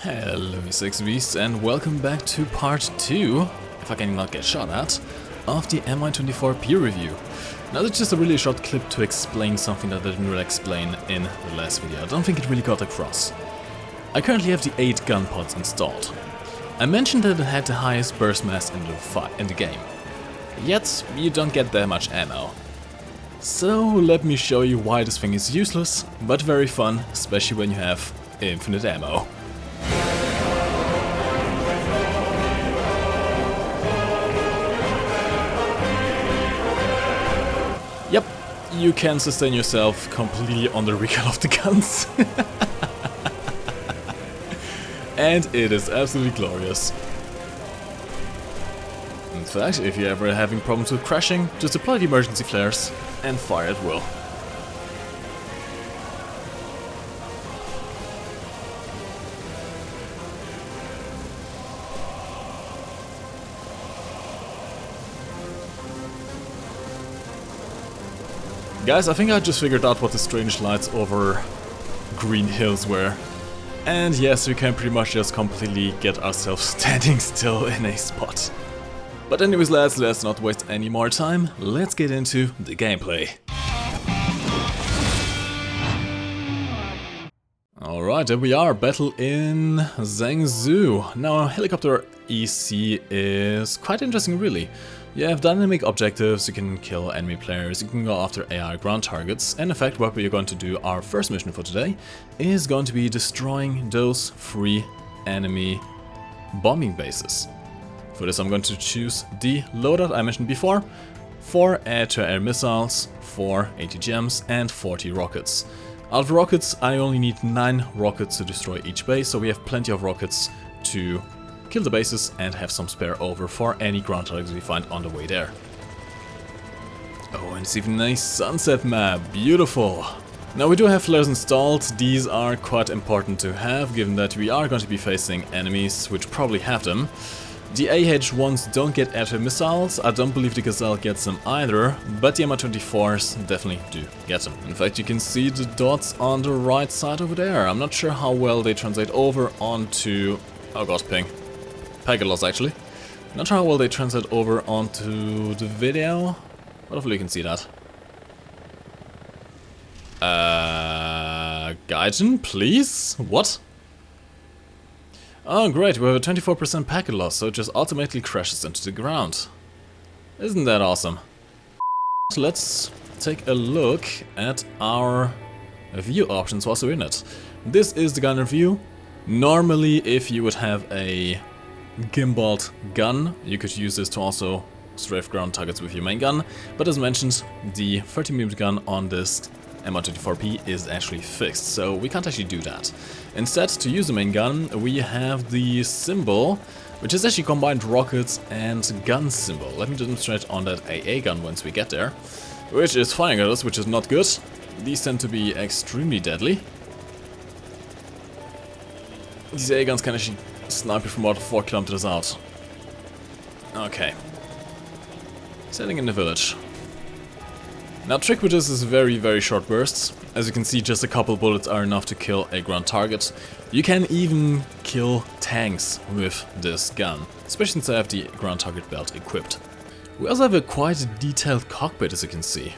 Hello 6Vs and welcome back to part 2, if I can not get shot at, of the Mi-24P review. Now that's just a really short clip to explain something that I didn't really explain in the last video. I don't think it really got across. I currently have the 8 gun pods installed. I mentioned that it had the highest burst mass in the game. Yet you don't get that much ammo. So let me show you why this thing is useless, but very fun, especially when you have infinite ammo. Yep, you can sustain yourself completely on the recoil of the guns. And it is absolutely glorious. In fact, if you're ever having problems with crashing, just deploy the emergency flares and fire at will. Guys, I think I just figured out what the strange lights over green hills were. And yes, we can pretty much just completely get ourselves standing still in a spot. But anyways lads, let's not waste any more time, let's get into the gameplay. Alright, there we are, battle in Zhangzhou. Now, Helicopter EC is quite interesting really. You have dynamic objectives, you can kill enemy players, you can go after AI ground targets, and in fact what we are going to do, our first mission for today, is going to be destroying those 3 enemy bombing bases. For this I'm going to choose the loadout I mentioned before, 4 air-to-air missiles, 4 ATGMs and 40 rockets. Out of rockets I only need 9 rockets to destroy each base, so we have plenty of rockets to kill the bases and have some spare over for any ground targets we find on the way there. Oh, and it's even a nice sunset map, beautiful! Now we do have flares installed, these are quite important to have given that we are going to be facing enemies which probably have them. The AH-1s don't get air-to-air missiles, I don't believe the Gazelle gets them either, but the Mi-24s definitely do get them. In fact, you can see the dots on the right side over there. I'm not sure how well they translate over onto... oh god, ping. Packet loss actually. Not sure how well they translate over onto the video, but hopefully you can see that. Gaijin, please? What? Oh great, we have a 24% packet loss, so it just automatically crashes into the ground. Isn't that awesome? So let's take a look at our view options whilst we're in it. This is the gunner view. Normally, if you would have a gimbaled gun, you could use this to also strafe ground targets with your main gun, but as mentioned, the 30mm gun on this Mi-24P is actually fixed, so we can't actually do that. Instead, to use the main gun, we have the symbol, which is actually combined rockets and gun symbol. Let me demonstrate on that AA gun once we get there, which is firing at us, which is not good. These tend to be extremely deadly. These AA guns can actually snipe you from about 4 kilometers out. Okay. Setting in the village. Now, trick with this is very short bursts. As you can see, just a couple bullets are enough to kill a ground target. You can even kill tanks with this gun, especially since I have the ground target belt equipped. We also have a quite detailed cockpit, as you can see.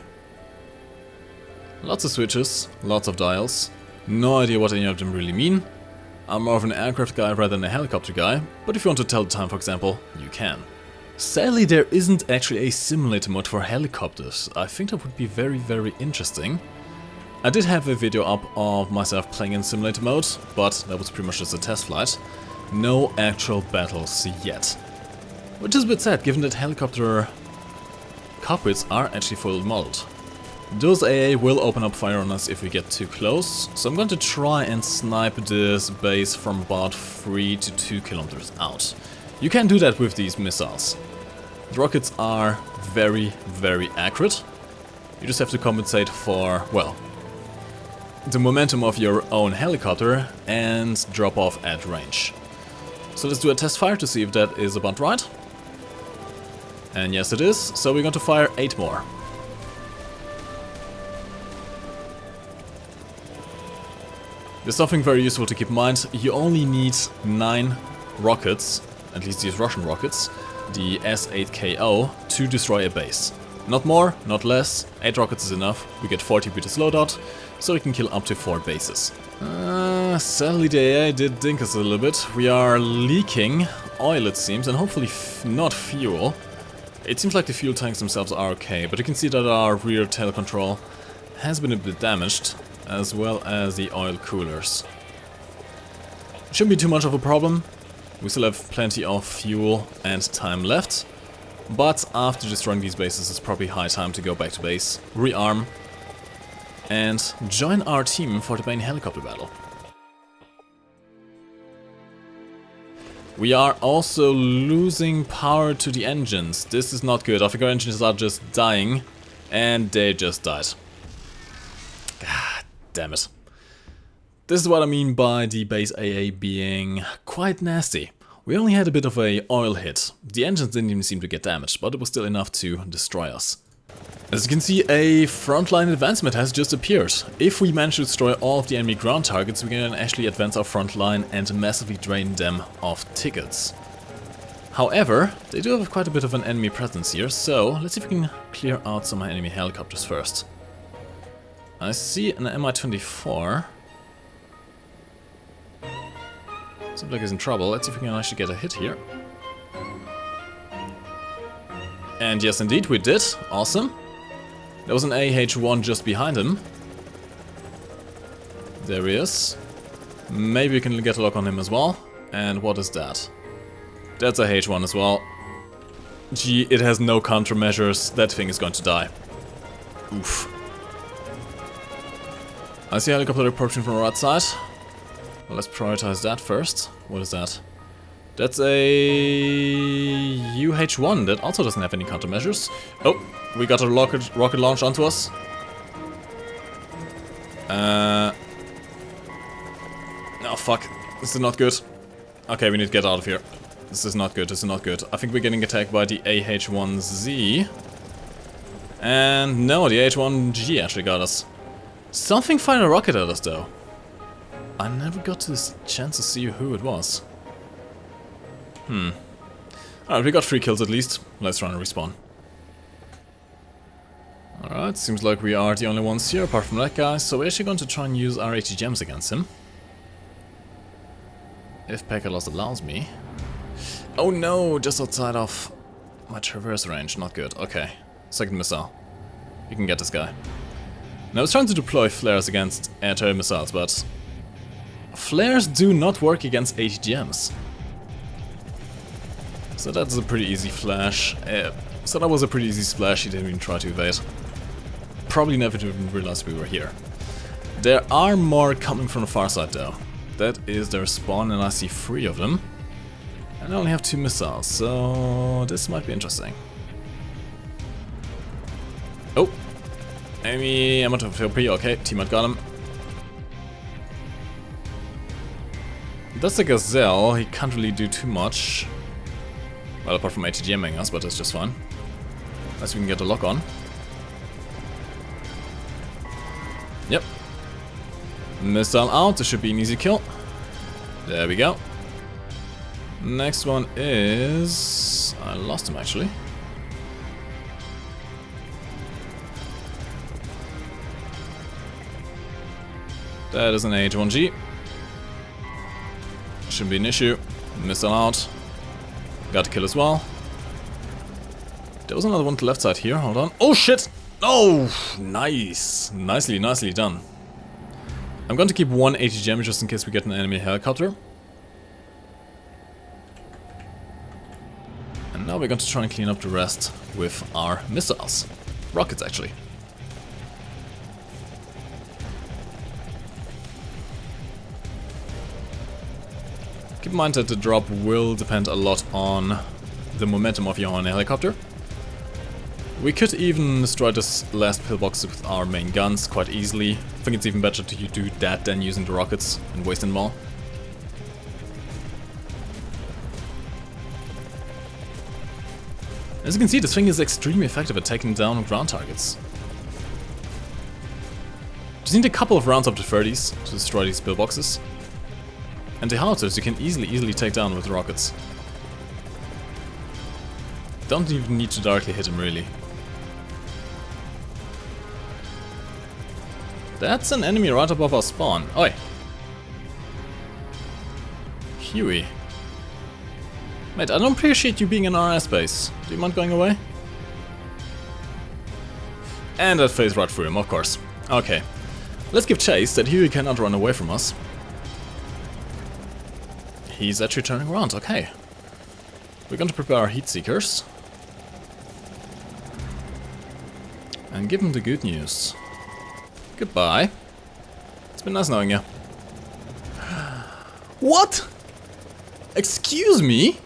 Lots of switches, lots of dials. No idea what any of them really mean. I'm more of an aircraft guy rather than a helicopter guy, but if you want to tell the time, for example, you can. Sadly, there isn't actually a simulator mode for helicopters. I think that would be very interesting. I did have a video up of myself playing in simulator mode, but that was pretty much just a test flight. No actual battles yet. Which is a bit sad, given that helicopter cockpits are actually full modeled. Those AA will open up fire on us if we get too close, so I'm going to try and snipe this base from about 3 to 2 kilometers out. You can do that with these missiles. The rockets are very accurate. You just have to compensate for, well, the momentum of your own helicopter and drop off at range. So let's do a test fire to see if that is about right. And yes it is, so we're going to fire 8 more. There's something very useful to keep in mind. You only need 9 rockets, at least these Russian rockets, the S8KO, to destroy a base. Not more, not less, 8 rockets is enough. We get 40 meters loadout, so we can kill up to 4 bases. Sadly the AI did dink us a little bit. We are leaking oil, it seems, and hopefully not fuel. It seems like the fuel tanks themselves are okay, but you can see that our rear tail control has been a bit damaged, as well as the oil coolers. Shouldn't be too much of a problem. We still have plenty of fuel and time left, but after destroying these bases it's probably high time to go back to base, rearm, and join our team for the main helicopter battle. We are also losing power to the engines. This is not good. I think our engines are just dying, and they just died. God damn it. This is what I mean by the base AA being quite nasty. We only had a bit of a oil hit. The engines didn't even seem to get damaged, but it was still enough to destroy us. As you can see, a frontline advancement has just appeared. If we manage to destroy all of the enemy ground targets, we can actually advance our front line and massively drain them of tickets. However, they do have quite a bit of an enemy presence here, so let's see if we can clear out some enemy helicopters first. I see an Mi-24. Seems like he's in trouble. Let's see if we can actually get a hit here. And yes, indeed, we did. Awesome. There was an AH-1 just behind him. There he is. Maybe we can get a lock on him as well. And what is that? That's a AH-1 as well. Gee, it has no countermeasures. That thing is going to die. Oof. I see a helicopter approaching from the right side. Well, let's prioritize that first. What is that? That's a UH-1 that also doesn't have any countermeasures. Oh, we got a rocket launch onto us. Oh fuck, this is not good. Okay, we need to get out of here. This is not good, this is not good. I think we're getting attacked by the AH-1Z. And no, the AH-1G actually got us. Something fired a rocket at us though. I never got this chance to see who it was. Alright, we got 3 kills at least. Let's try and respawn. Alright, seems like we are the only ones here apart from that guy, so we're actually going to try and use our ATGMs against him. If Pekalos allows me. Oh no, just outside of my traverse range, not good. Okay, second missile. You can get this guy. Now I was trying to deploy flares against air-to-air missiles, but flares do not work against ATGMs. So that's a pretty easy flash. So that was a pretty easy splash, he didn't even try to evade. Probably never even realized we were here. There are more coming from the far side though. That is their spawn and I see 3 of them. And I only have 2 missiles, so this might be interesting. Oh! M.2 okay, teammate got him. That's a Gazelle, he can't really do too much. Well, apart from ATGMing us, but that's just fine. Unless we can get a lock on. Yep. Missile out, this should be an easy kill. There we go. Next one is... I lost him actually. That is an AH-1G. Shouldn't be an issue. Missile out. Got a kill as well. There was another one to the left side here, hold on. Oh shit! Oh! Nice! Nicely done. I'm going to keep 1 ATGM just in case we get an enemy helicopter. And now we're going to try and clean up the rest with our missiles. Rockets actually. Keep in mind that the drop will depend a lot on the momentum of your own helicopter. We could even destroy this last pillbox with our main guns quite easily. I think it's even better to do that than using the rockets and wasting them all. As you can see, this thing is extremely effective at taking down ground targets. Just need a couple of rounds up to 30s to destroy these pillboxes. And the howitzers you can easily take down with rockets. Don't even need to directly hit him, really. That's an enemy right above our spawn. Oi! Huey. Mate, I don't appreciate you being in our airspace. Do you mind going away? And that phased right through him, of course. Okay. Let's give chase, that Huey cannot run away from us. He's actually turning around, okay. We're going to prepare our heat seekers. And give him the good news. Goodbye. It's been nice knowing you. What? Excuse me?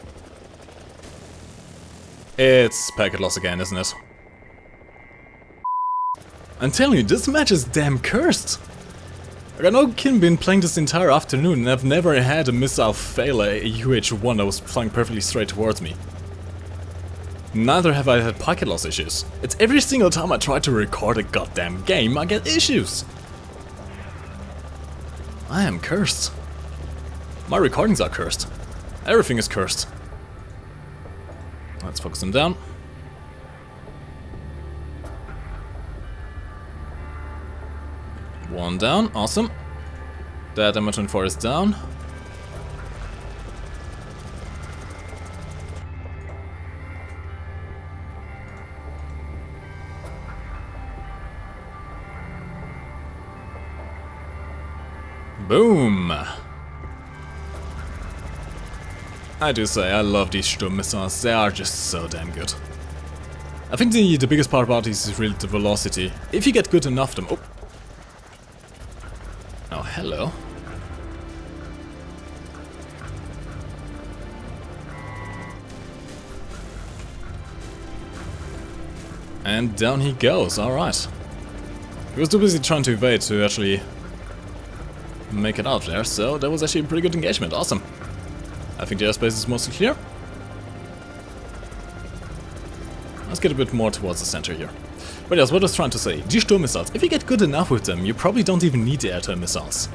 It's packet loss again, isn't it? I'm telling you, this match is damn cursed. I got no kidding been playing this entire afternoon and I've never had a missile fail a UH-1 that was flying perfectly straight towards me. Neither have I had packet loss issues. It's every single time I try to record a goddamn game, I get issues. I am cursed. My recordings are cursed. Everything is cursed. Let's focus them down. One down, awesome. That M.2 is down. Boom! I do say, I love these Sturm missiles, they are just so damn good. I think the biggest part about these is really the velocity. If you get good enough of them... Oh, hello. And down he goes, alright. He was too busy trying to evade to actually make it out there, so that was actually a pretty good engagement, awesome. I think the airspace is mostly clear. Let's get a bit more towards the center here. But yes, what I was trying to say, the Sturm missiles, if you get good enough with them, you probably don't even need the air-to-air missiles.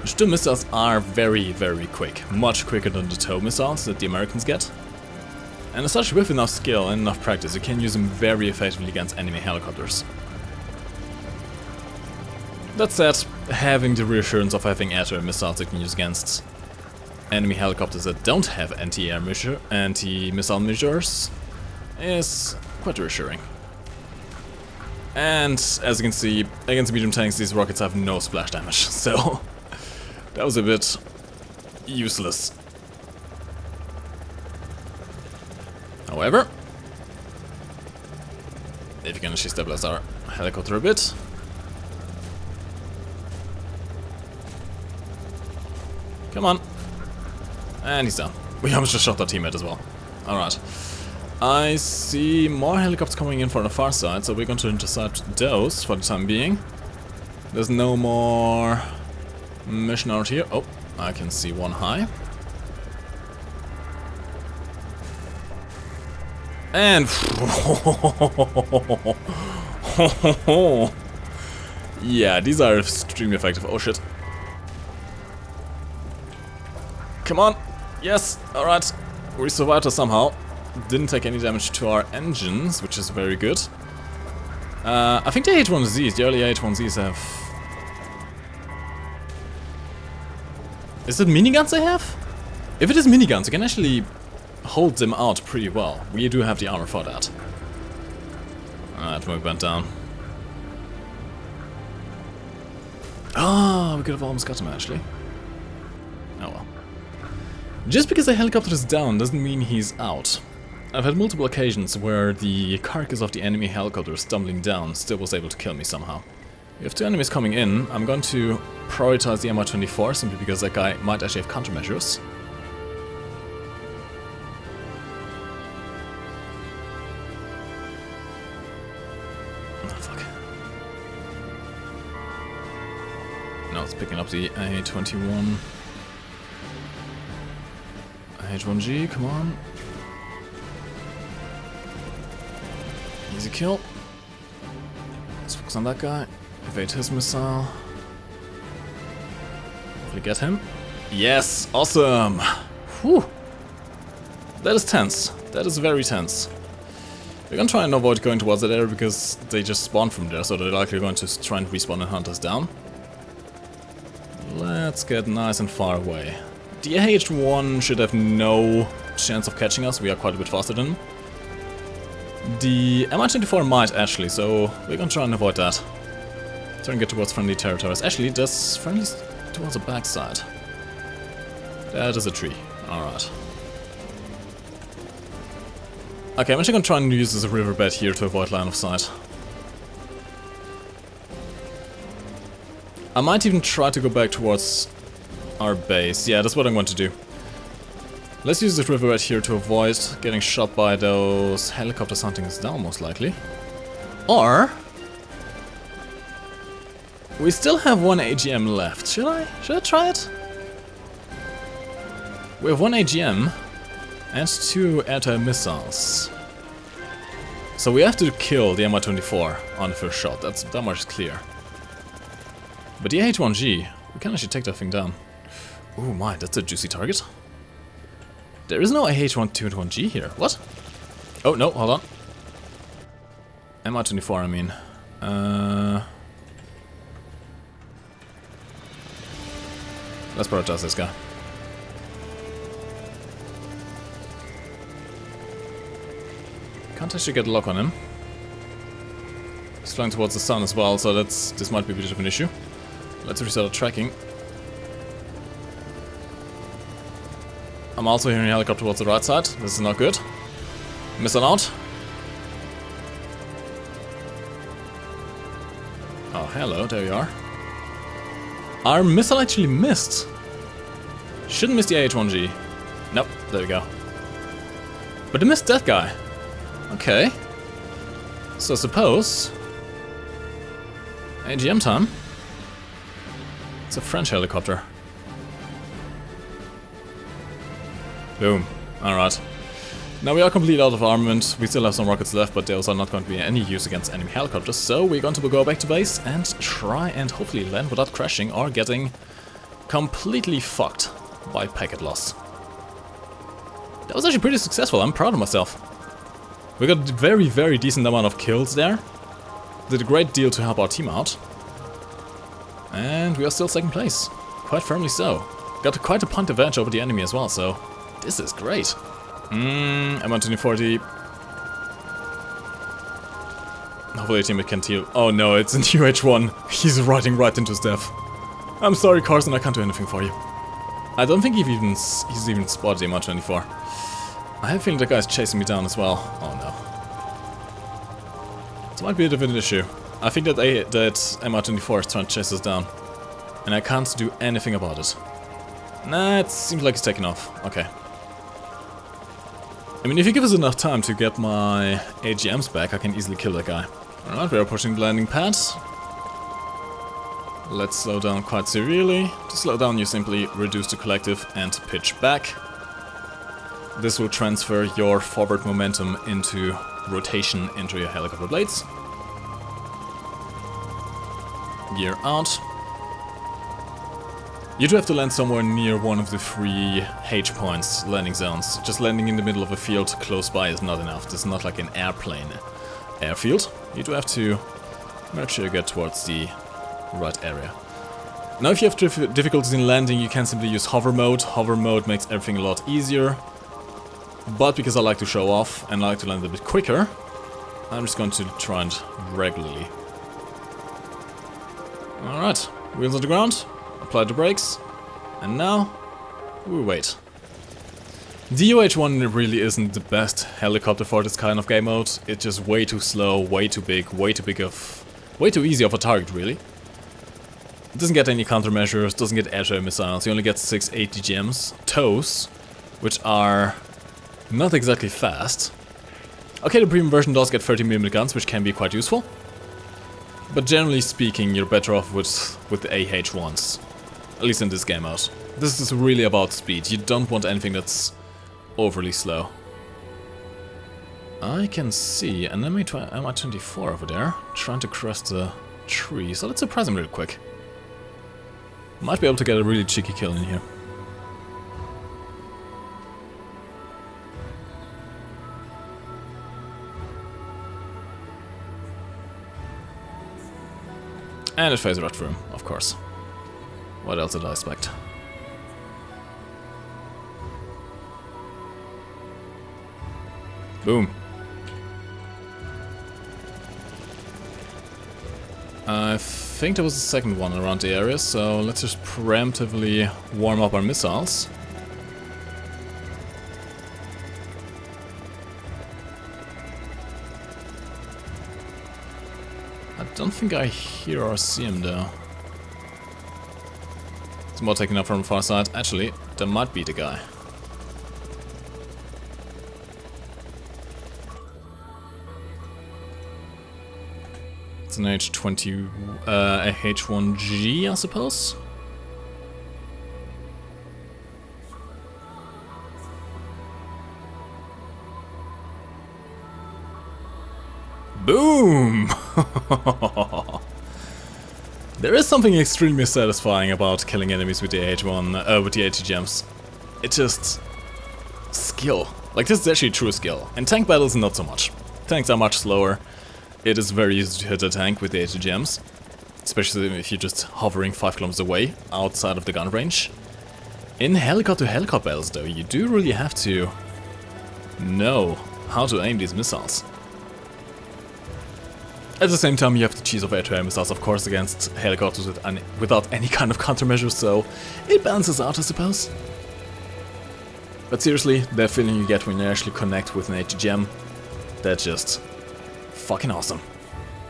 The Sturm missiles are very, very quick, much quicker than the tow missiles that the Americans get. And as such, with enough skill and enough practice, you can use them very effectively against enemy helicopters. That said, having the reassurance of having air-to-air missiles that you can use against enemy helicopters that don't have anti-missile measures is quite reassuring. And as you can see, against medium tanks, these rockets have no splash damage, so that was a bit useless. However, if you can actually stabilize our helicopter a bit. Come on. And he's down. We almost just shot our teammate as well. Alright. I see more helicopters coming in from the far side, so we're going to intercept those for the time being. There's no more mission out here. Oh, I can see one high. And... yeah, these are extremely effective. Oh shit. Come on! Yes! Alright. We survived it somehow. Didn't take any damage to our engines, which is very good. I think the H1Zs, the early H1Zs have... Is it miniguns they have? If it is miniguns, you can actually hold them out pretty well. We do have the armor for that. Alright, we went down. Ah, we could have almost got him actually. Oh well. Just because a helicopter is down doesn't mean he's out. I've had multiple occasions where the carcass of the enemy helicopter stumbling down still was able to kill me somehow. If two enemies coming in, I'm going to prioritize the Mi-24 simply because that guy might actually have countermeasures. Oh fuck. Now it's picking up the A21. H1G, come on. Easy kill. Let's focus on that guy. Evade his missile. Hopefully get him. Yes! Awesome! Whew! That is tense. That is very tense. We're gonna try and avoid going towards that area because they just spawn from there, so they're likely going to try and respawn and hunt us down. Let's get nice and far away. The AH-1 should have no chance of catching us, we are quite a bit faster than him. The Mi-24 might actually, so we're gonna try and avoid that. Try and get towards friendly territories. Actually, there's friendlies towards the backside. That is a tree. Alright. Okay, I'm actually gonna try and use this riverbed here to avoid line of sight. I might even try to go back towards our base. Yeah, that's what I'm going to do. Let's use this riverbed here to avoid getting shot by those helicopters hunting us down, most likely. Or we still have one AGM left. Should I try it? We have one AGM and 2 anti-missiles. So we have to kill the Mi-24 on the first shot. That much is clear. But the AH-1G, we can actually take that thing down. Oh my, that's a juicy target. There is no AH-121G here. What? Oh no, hold on. Mi-24, I mean. Let's prioritize this guy. Can't actually get a lock on him. He's flying towards the sun as well, so this might be a bit of an issue. Let's restart our tracking. I'm also hearing a helicopter towards the right side. This is not good. Missing out. Oh, hello, there you are. Our missile actually missed. Shouldn't miss the AH-1G. Nope, there we go. But it missed that guy. Okay. So suppose AGM time. It's a French helicopter. Boom. Alright. Now we are completely out of armament. We still have some rockets left, but those are not going to be any use against enemy helicopters. So we're going to go back to base and try and hopefully land without crashing or getting completely fucked by packet loss. That was actually pretty successful. I'm proud of myself. We got a very, very decent amount of kills there. Did a great deal to help our team out. And we are still second place. Quite firmly so. Got quite a point advantage over the enemy as well, so this is great. M.2 Hopefully a teammate can heal. Oh no, it's an UH-1. He's riding right into his death. I'm sorry, Carson, I can't do anything for you. I don't think he's even spotted the M.24. I have a feeling that guy's chasing me down as well. Oh no. This might be a bit of an issue. I think that M.24 is trying to chase us down. And I can't do anything about it. Nah, it seems like it's taking off. Okay. I mean, if you give us enough time to get my AGMs back, I can easily kill that guy. Alright, we are approaching the landing pad. Let's slow down quite severely. To slow down, you simply reduce the collective and pitch back. This will transfer your forward momentum into rotation into your helicopter blades. Gear out. You do have to land somewhere near one of the 3 H points, landing zones. Just landing in the middle of a field close by is not enough. This is not like an airfield. You do have to make sure you get towards the right area. Now if you have difficulties in landing, you can simply use hover mode. Hover mode makes everything a lot easier. But because I like to show off and I like to land a bit quicker, I'm just going to try and regularly. Alright, wheels on the ground. Apply the brakes, and now we wait. The UH-1 really isn't the best helicopter for this kind of game mode. It's just way too slow, way too easy of a target, really. It doesn't get any countermeasures, doesn't get air-to-air missiles. You only get 6 ATGMs, TOWs, which are not exactly fast. Okay, the premium version does get 30mm guns, which can be quite useful. But generally speaking, you're better off with the AH-1s. At least in this game mode. This is really about speed. You don't want anything that's overly slow. I can see an Mi-24 over there, trying to cross the tree, so let's surprise him real quick. Might be able to get a really cheeky kill in here. And it phase right through him, of course. What else did I expect? Boom. I think there was a second one around the area, so let's just preemptively warm up our missiles. I don't think I hear or see him though. It's more taken up from the far side. Actually, there might be the guy. It's an H1G, I suppose. Boom! There is something extremely satisfying about killing enemies with the with the AT gems. It's just skill. Like, this is actually true skill. In tank battles, not so much. Tanks are much slower. It is very easy to hit a tank with the AT gems, especially if you're just hovering 5 kilometers away, outside of the gun range. In helicopter-to-helicopter battles, though, you do really have to know how to aim these missiles. At the same time, you have to cheese off air-to-air missiles, of course, against helicopters without any kind of countermeasures, so it balances out, I suppose. But seriously, that feeling you get when you actually connect with an AT gem, that's just fucking awesome.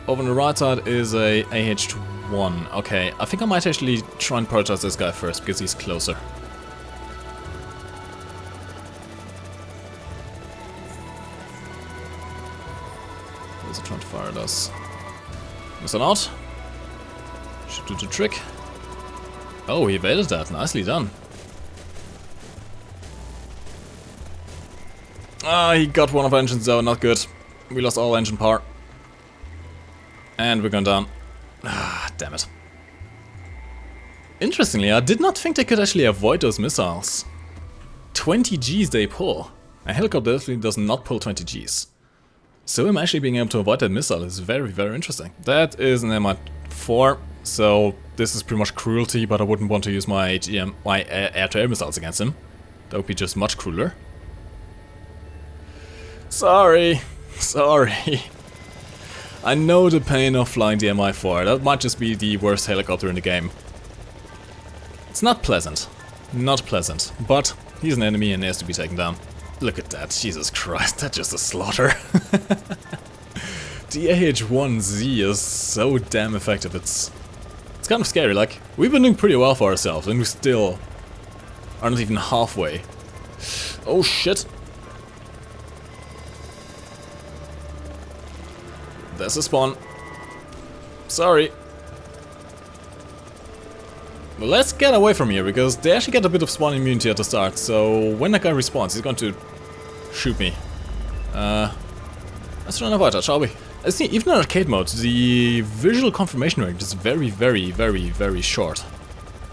Over on the right side is a AH1. Okay, I think I might actually try and prioritize this guy first, because he's closer. There's a trying to fire at us. Miss it out. Should do the trick. Oh, he evaded that. Nicely done. Ah, he got one of our engines though. Not good. We lost all engine power. And we're going down. Ah, damn it. Interestingly, I did not think they could actually avoid those missiles. 20 Gs they pull. A helicopter definitely does not pull 20 Gs. So him actually being able to avoid that missile is very, very interesting. That is an Mi-4, so this is pretty much cruelty, but I wouldn't want to use my air-to-air missiles against him. That would be just much crueler. Sorry. I know the pain of flying the Mi-4. That might just be the worst helicopter in the game. It's not pleasant. Not pleasant. But he's an enemy and he has to be taken down. Look at that. Jesus Christ, that's just a slaughter. The AH1Z is so damn effective. It's kind of scary. Like, we've been doing pretty well for ourselves and we still are not even halfway. Oh shit. There's a spawn. Sorry. Let's get away from here, because they actually get a bit of spawn immunity at the start, so when that guy respawns, he's going to shoot me. Let's run avoid that, shall we? See, even in arcade mode, the visual confirmation range is very, very, very, very short.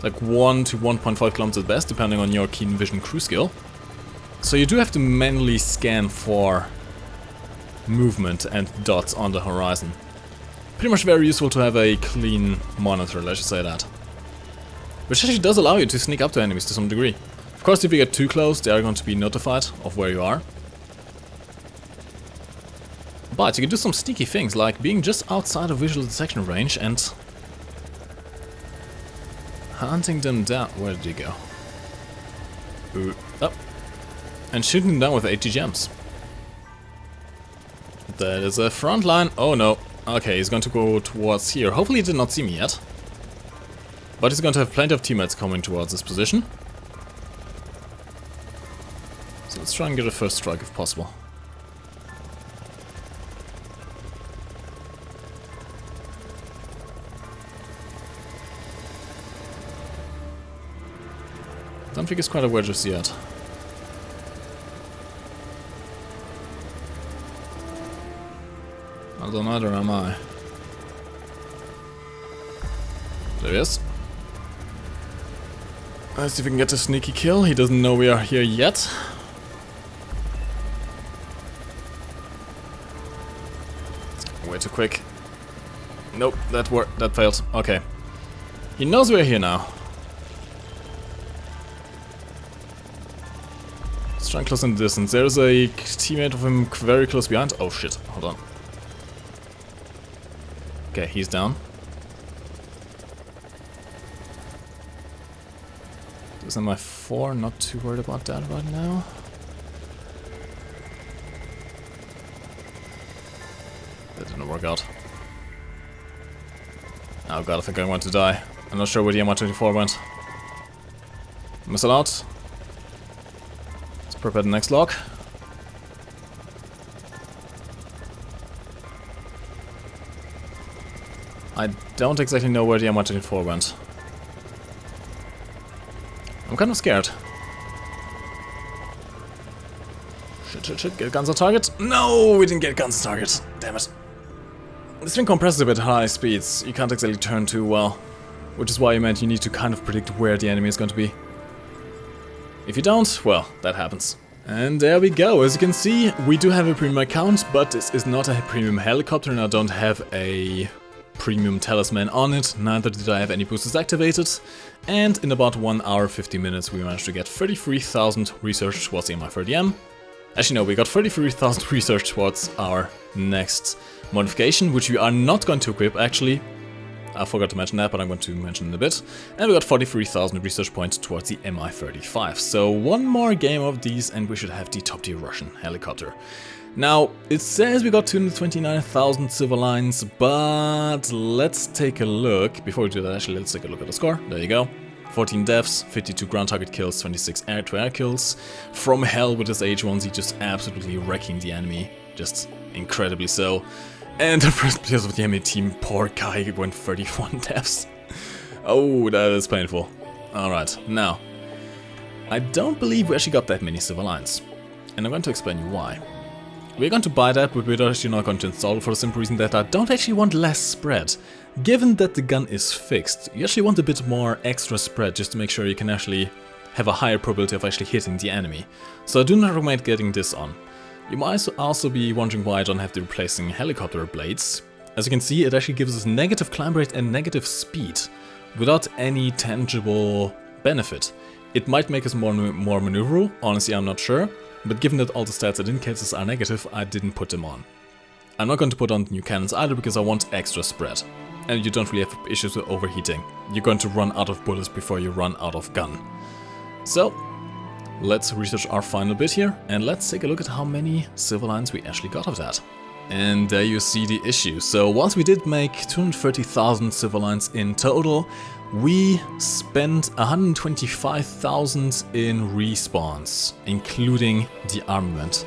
Like 1 to 1.5 kilometers at best, depending on your keen vision crew skill. So you do have to manually scan for movement and dots on the horizon. Pretty much very useful to have a clean monitor, let's just say that. Which actually does allow you to sneak up to enemies to some degree. Of course, if you get too close, they are going to be notified of where you are. But you can do some sneaky things, like being just outside of visual detection range and hunting them down. Where did he go? Up. And shooting them down with AT gems. That is a front line. Oh no. Okay, he's going to go towards here. Hopefully he did not see me yet. But he's going to have plenty of teammates coming towards this position. So let's try and get a first strike if possible. Don't think he's quite aware just yet. Although neither am I. There he is. Let's see if we can get a sneaky kill. He doesn't know we are here yet. Way too quick. Nope, that failed. Okay. He knows we're here now. Let's try and close in the distance. There's a teammate of him very close behind. Oh shit, hold on. Okay, he's down. This is MI4, not too worried about that right now. That didn't work out. Oh god, I think I want to die. I'm not sure where the Mi-24 went. Missile out. Let's prepare the next lock. I don't exactly know where the Mi-24 went. I'm kind of scared. Shit, get guns on target. No, we didn't get guns on target. Damn it. This thing compresses a bit at high speeds. You can't exactly turn too well. Which is why you need to kind of predict where the enemy is going to be. If you don't, well, that happens. And there we go. As you can see, we do have a premium account, but this is not a premium helicopter and I don't have a premium talisman on it, neither did I have any boosters activated, and in about 1 hour 50 minutes we managed to get 33,000 research towards the Mi-30M. Actually no, we got 33,000 research towards our next modification, which we are not going to equip actually. I forgot to mention that, but I'm going to mention in a bit. And we got 43,000 research points towards the Mi-35. So one more game of these and we should have the top tier Russian helicopter. Now, it says we got 229,000 silver lines, but let's take a look. Before we do that, actually, let's take a look at the score. There you go. 14 deaths, 52 ground target kills, 26 air-to-air kills. From hell with his H1Z just absolutely wrecking the enemy. Just incredibly so. And the first place of the enemy team, poor guy, went 31 deaths. Oh, that is painful. Alright, now. I don't believe we actually got that many silver lines. And I'm going to explain you why. We're going to buy that, but we're actually not going to install it for the simple reason that I don't actually want less spread. Given that the gun is fixed, you actually want a bit more extra spread just to make sure you can actually have a higher probability of actually hitting the enemy. So I do not recommend getting this on. You might also be wondering why I don't have the replacing helicopter blades. As you can see, it actually gives us negative climb rate and negative speed, without any tangible benefit. It might make us more maneuverable, honestly I'm not sure. But given that all the stats it indicates are negative, I didn't put them on. I'm not going to put on the new cannons either because I want extra spread. And you don't really have issues with overheating. You're going to run out of bullets before you run out of gun. So, let's research our final bit here and let's take a look at how many silver lines we actually got of that. And there you see the issue. So whilst we did make 230,000 silver lines in total, we spent 125,000 in respawns, including the armament.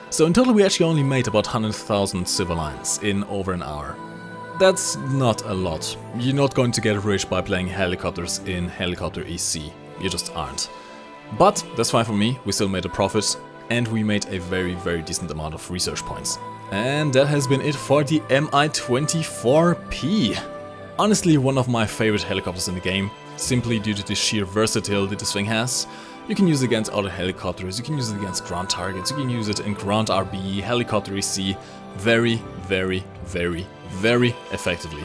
So in total we actually only made about 100,000 silver lines in over an hour. That's not a lot. You're not going to get rich by playing helicopters in Helicopter EC. You just aren't. But that's fine for me, we still made a profit and we made a very, very decent amount of research points. And that has been it for the Mi-24P. Honestly, one of my favorite helicopters in the game, simply due to the sheer versatility this thing has. You can use it against other helicopters, you can use it against ground targets, you can use it in ground RB, helicopter EC, very, very, very, very effectively.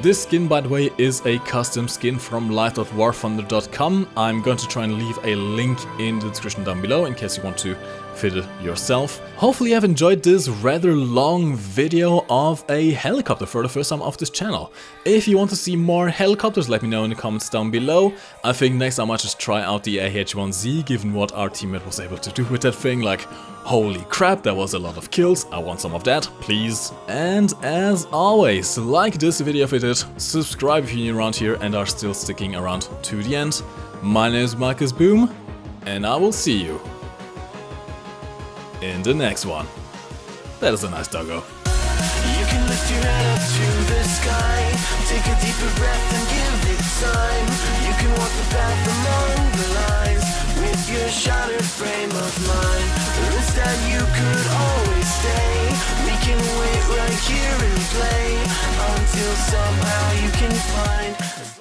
This skin, by the way, is a custom skin from live.warthunder.com. I'm going to try and leave a link in the description down below in case you want to fit it yourself. Hopefully you have enjoyed this rather long video of a helicopter for the first time off this channel. If you want to see more helicopters, let me know in the comments down below. I think next I might just try out the AH-1Z, given what our teammate was able to do with that thing. Like, holy crap, that was a lot of kills. I want some of that, please. And as always, like this video if it did, subscribe if you're new around here and are still sticking around to the end. My name is MikeGoesBoom, and I will see you in the next one. That is a nice doggo. You can lift your head up to the sky, take a deeper breath and give it time. You can walk the path among the lines with your shattered frame of mind. Or instead you could always stay. We can wait right here and play until somehow you can find